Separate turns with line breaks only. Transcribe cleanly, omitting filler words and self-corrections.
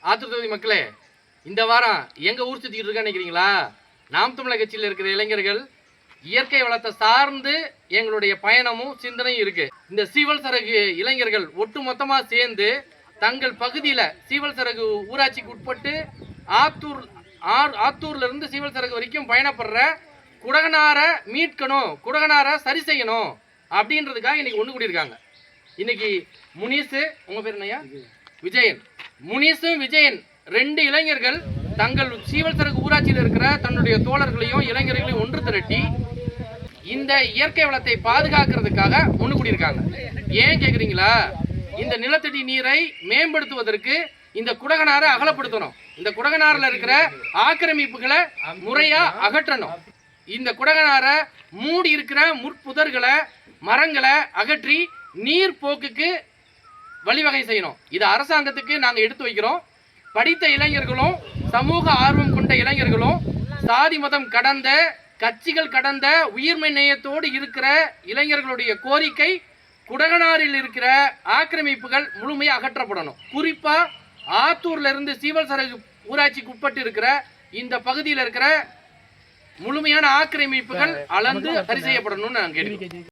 ஆத்தூர் தொகுதி மக்களே, இந்த வாரம் எங்க ஊர் சுத்திட்டு இருக்கான்னு நினைக்கிறீங்களா? நாம் தமிழர் கட்சியில் இருக்கிற இளைஞர்கள் இயற்கை வளத்தை சார்ந்து எங்களுடைய பயணமும் சிந்தனையும் இருக்கு. இந்த சீவல் சரகு இளைஞர்கள் ஒட்டு மொத்தமா சேர்ந்து தங்கள் பகுதியில சீவல் சரகு ஊராட்சிக்கு உட்பட்டு ஆத்தூர்ல இருந்து சீவல் சரகு வரைக்கும் பயணப்படுற குடகனாரை மீட்கணும், குடகனாரை சரி செய்யணும் அப்படின்றதுக்காக இன்னைக்கு ஒண்ணு கூடியிருக்காங்க. இன்னைக்கு முனிசு, உங்க பேர் என்னையா? விஜயன். முனிசும் விஜயன் ரெண்டு இளைஞர்கள் தங்கள் சீவல் சரகு ஊராட்சியில் இருக்கிற தன்னுடைய தோழர்களையும் இளைஞர்களையும் ஒன்று திரட்டி இந்த இயற்கை வளத்தை பாதுகாக்கிறதுக்காக ஒன்று கூடியிருக்காங்க. ஏன் கேக்குறீங்களா? இந்த நிலத்தடி நீரை மேம்படுத்துவதற்கு இந்த குடகனாரை அகலப்படுத்தணும். இந்த குடகனாரில் இருக்கிற ஆக்கிரமிப்புகளை முறையா அகற்றணும். இந்த குடகனாரை மூடி இருக்கிற முற்புதர்களை மரங்களை அகற்றி நீர் போக்குக்கு வழிவகை செய்யணும். இது அரசாங்கத்துக்கு நாங்கள் எடுத்து வைக்கிறோம். படித்த இளைஞர்களும் சமூக ஆர்வம் கொண்ட இளைஞர்களும் சாதி மதம் கடந்த கட்சிகள் கடந்த உயிர்மை நேயத்தோடு இருக்கிற இளைஞர்களுடைய கோரிக்கை குடகனாரில் இருக்கிற ஆக்கிரமிப்புகள் முழுமையாக அகற்றப்படணும். குறிப்பா ஆத்தூர்ல இருந்து சீவல் சரகு ஊராட்சிக்கு உட்பட்டு இருக்கிற இந்த பகுதியில் இருக்கிற முழுமையான ஆக்கிரமிப்புகள் அளந்து சரி செய்யப்படணும்னு நான் கேட்கிறேன்.